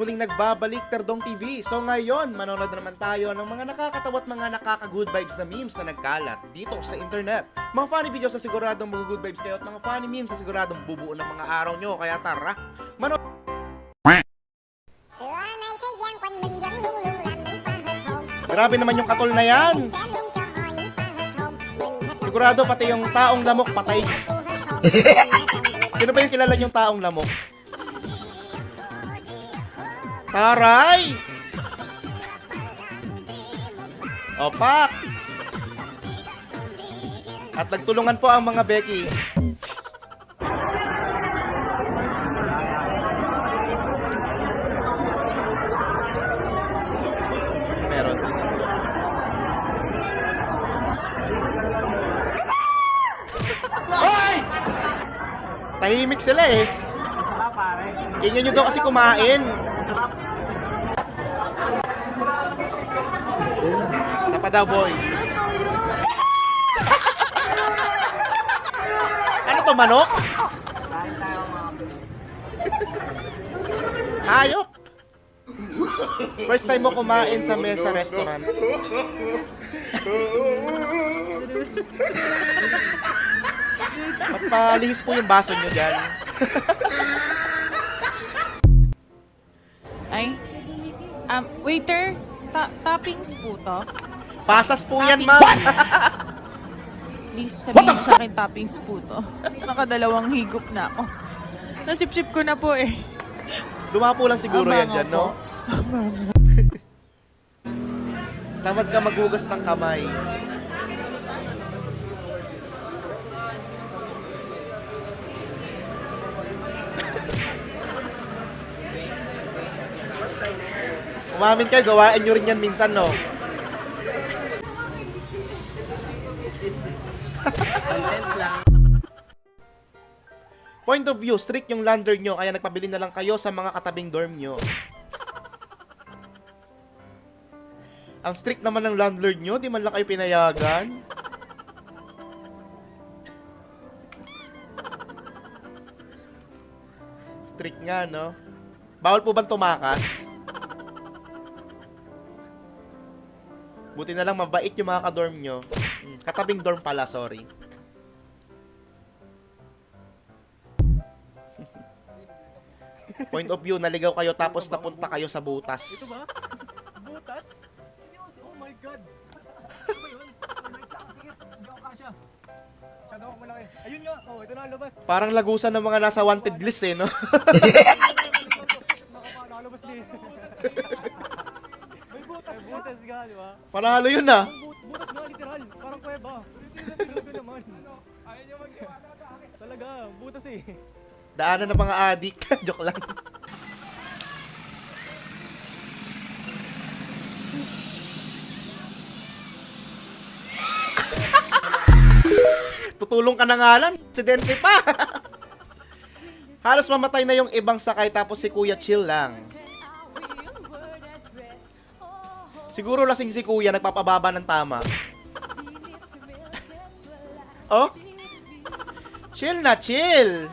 muling nagbabalik Terdong TV. So ngayon, manonood naman tayo ng mga nakakatawa at mga nakaka-good vibes na memes na nagkalat dito sa internet. Mga funny videos na siguradong mag-good vibes kayo at mga funny memes na siguradong bubuo ng mga araw nyo. Kaya tara, manood! Grabe naman yung katol na yan! Sigurado pati yung taong lamok patay. Sino ba yung kilala yung taong lamok? Taray! Opak! At nagtulungan po ang mga Becky. Meron. Hoy! Tahimik sila eh. Ingin nyo daw kasi kumain. Sapa daw, boy. Ano to, manok? Hayop. First time mo kumain sa mesa restaurant. Magpalihis po yung baso nyo dyan. Ay, waiter, toppings po to. Pasas po yan, ma'am. Please sabihin mo sa akin toppings po to. Nakadalawang higop na ako. Nasip-sip ko na po eh. Lumapo lang siguro yan dyan, no? Tamad ka maghugas ng kamay. Umamin kayo, gawain nyo rin yan minsan, no? Point of view, strict yung landlord nyo, kaya nagpabili na lang kayo sa mga katabing dorm nyo. Ang strict naman ng landlord nyo, di man lang kayo pinayagan. Strict nga, no? Bawal po bang tumakas? Buti na lang mabait yung mga ka-dorm nyo. Katabing dorm pala, sorry. Point of view, naligaw kayo tapos napunta kayo sa butas. Ito ba? Butas? Oh my God! Ano ba yun? Sige, hindi ako kasya. Masyado ako malaki. Ayun nga! Oh, ito na ang labas. Parang lagusan ng mga nasa wanted list eh, no? Nakalabas din. May butas nga. Butas nga, di ba? Panalo yun ah. Butas nga, literal. Parang kuweba. Talaga naman. Ayaw niyo magtiwala sa akin. Talaga, butas eh. Daanan ng mga adik. Joke lang. Tutulong ka na nga lang. Aksidente pa. Halos mamatay na yung ibang sakay tapos si Kuya chill lang. Siguro lasing si Kuya, nagpapababa ng tama. Oh? Chill na, chill.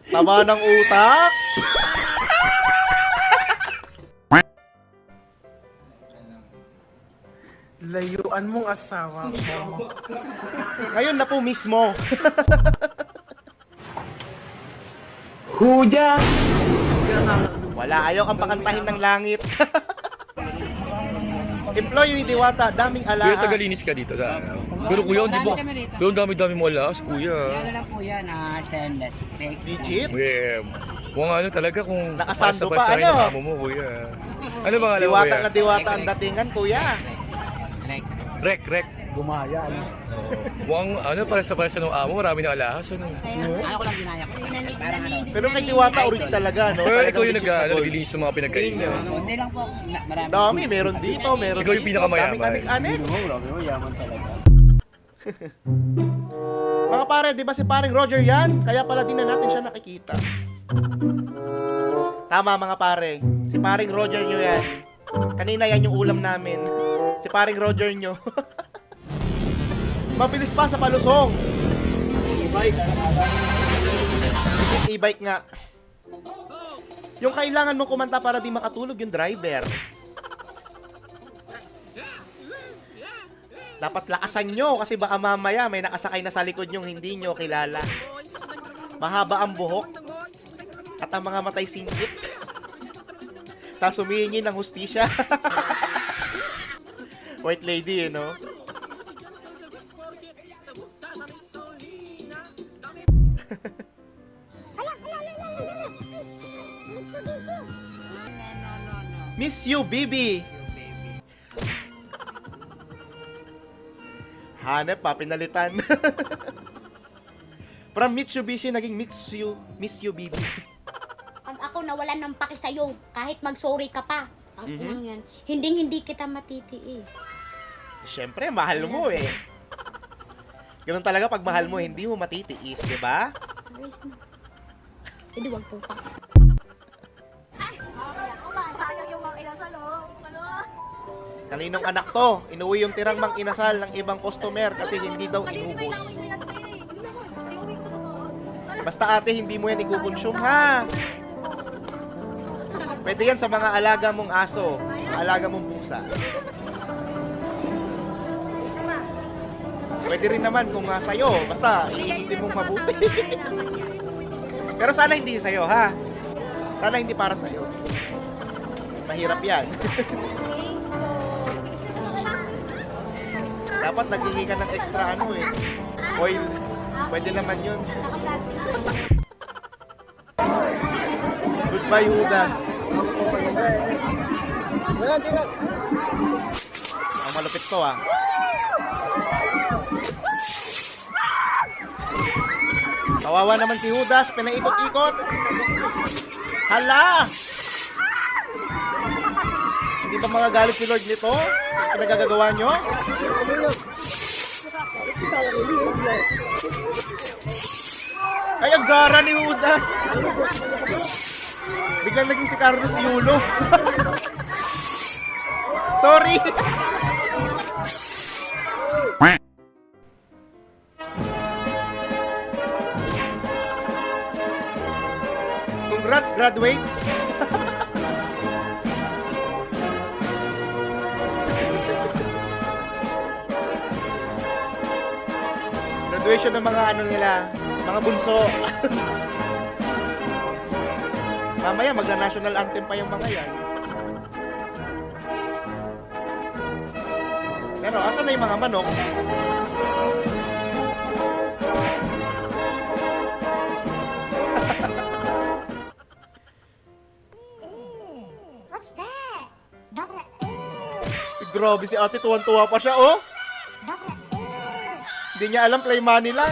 Tama ng utak. Layuan mong asawa ko. Ngayon na po mismo. Huya! Wala, ayaw kang pakantahin ng langit. Employee ni Diwata, daming Kuya, alaas. tagalinis ka dito. Pero kuya, di ba? Pero dami-dami mo alas, kuya. Ano lang po yan, stainless. Fake. Legit? Kuya, mukhang ano talaga kung Nakasando pa, basta-basta ano? ng amo mo, kuya. Ano bang alam mo, Diwata kuya? na diwata ang datingan, kuya. Correct. Rek. Gumaya, ano? Mukhang ano, para sa ng amo, marami na alahas. Ano? Ano ko lang ginaya ko. Parang ano. Pero kay Diwata, ulit talaga, no? Pero Talagang ikaw yung legit na gold. naglilinis ng mga pinagkainan. Hindi lang po. Marami. Dami, meron dito, meron Ikaw yung dito. pinakamayaman. Daming anik-anik. Grabe mo, yaman talaga. Mga pare, di ba si paring Roger yan? Kaya pala din na natin siya nakikita. Tama mga pare. Si paring Roger nyo yan. Kanina yan yung ulam namin. Si paring Roger nyo. Mabilis pa sa palusong. E-bike nga. Yung kailangan mong kumanta para di makatulog yung driver. Dapat lakasan nyo kasi baka mamaya may nakasakay na sa likod nyong hindi nyo kilala. Mahaba ang buhok at ang mga matay singkit. Tapos humihingi ng hustisya. White lady, no? Miss you, Bibi. Hanep pa, pinalitan. From Mitsubishi, naging Miss you, Bibi. Pag ako nawalan ng paki sa'yo, kahit mag-sorry ka pa, ang inang yan, hindi kita matitiis. Siyempre, mahal mo eh. Ganun talaga pag mahal mo, hindi mo matitiis, di ba? Aris na. Hindi, wag po pa. Kaninong anak to? Inuwi yung tirang mang inasal ng ibang customer kasi hindi daw inubos. Basta ate, hindi mo yan i-consume ha. Pwede yan sa mga alaga mong aso, mga alaga mong pusa. Pwede rin naman kung sa'yo, basta iinitin mong mabuti. Pero sana hindi sa'yo ha. Sana hindi para sa'yo. Mahirap yan. Dapat naghingi ka ng extra ano eh. Oil. Pwede naman yun. Goodbye, Judas. Ang malupit to ah. Kawawa naman si Judas. Pinaikot-ikot. Hala! Hindi ba mga galit si Lord nito? Pinagagagawa nyo? Ay, ang gara ni Judas! Biglang naging si Carlos Yulo. Sorry! Congrats, graduates! Graduation ng mga ano nila, mga bunso. Mamaya magna-national anthem pa yung mga yan. Pero asan na yung mga manok? What's that? Grabe si ate, tuwan-tuwa pa siya, oh. Hindi niya alam, play money lang.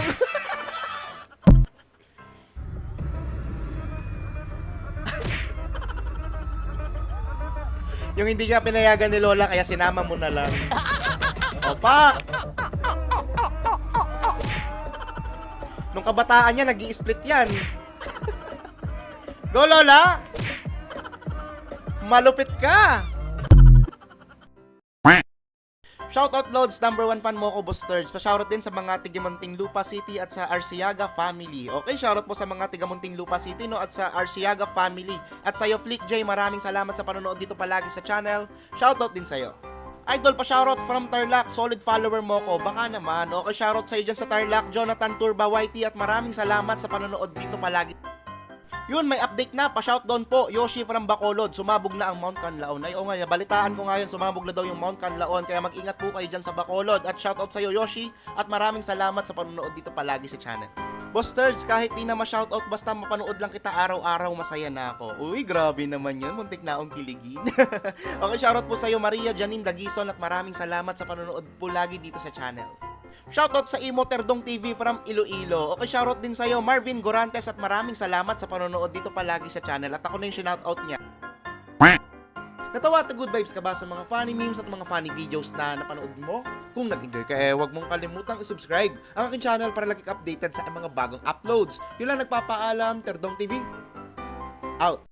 Yung hindi ka pinayagan ni Lola, kaya sinama mo na lang. Opa! Nung kabataan niya, nag-i-split yan. Go, Lola! Malupit ka! Shoutout Loads, #1 fan mo ko, Boosters. Pa-shoutout din sa mga Tigamunting Lupa City at sa Arciaga family. Okay, shoutout po sa mga Tigamunting Lupa City, no, at sa Arciaga family. At sa'yo, Flick J, maraming salamat sa panonood dito palagi sa channel. Shoutout din sa'yo. Idol, pa-shoutout from Tarlac, solid follower mo ko. Baka naman. Okay, shoutout sa'yo dyan sa Tarlac, Jonathan Turba YT, at maraming salamat sa panonood dito palagi. Yun, may update na. Pa-shoutdown po. Yoshi from Bacolod. Sumabog na ang Mount Canlaon. Ay, o nga, balitaan ko ngayon, sumabog na daw yung Mount Canlaon. Kaya mag-ingat po kayo dyan sa Bacolod. At shoutout sa'yo, Yoshi. At maraming salamat sa panonood dito palagi sa channel. Boss Turds, kahit di na ma-shoutout, basta mapanood lang kita araw-araw, masaya na ako. Uy, grabe naman yun. Muntik na akong kiligin. Okay, shoutout po sa'yo, Maria Janine Dagison. At maraming salamat sa panonood po lagi dito sa channel. Shoutout sa Imo Terdong TV from Iloilo. Okay, shoutout din sa'yo, Marvin Gorantes, at maraming salamat sa panonood dito palagi sa channel. At ako na yung shoutout niya. Natawa at good vibes ka ba sa mga funny memes at mga funny videos na napanood mo? Kung nag-enjoy ka, huwag mong kalimutang i-subscribe ang aking channel para lagi ka updated sa mga bagong uploads. Yun lang, nagpapaalam, Terdong TV. Out!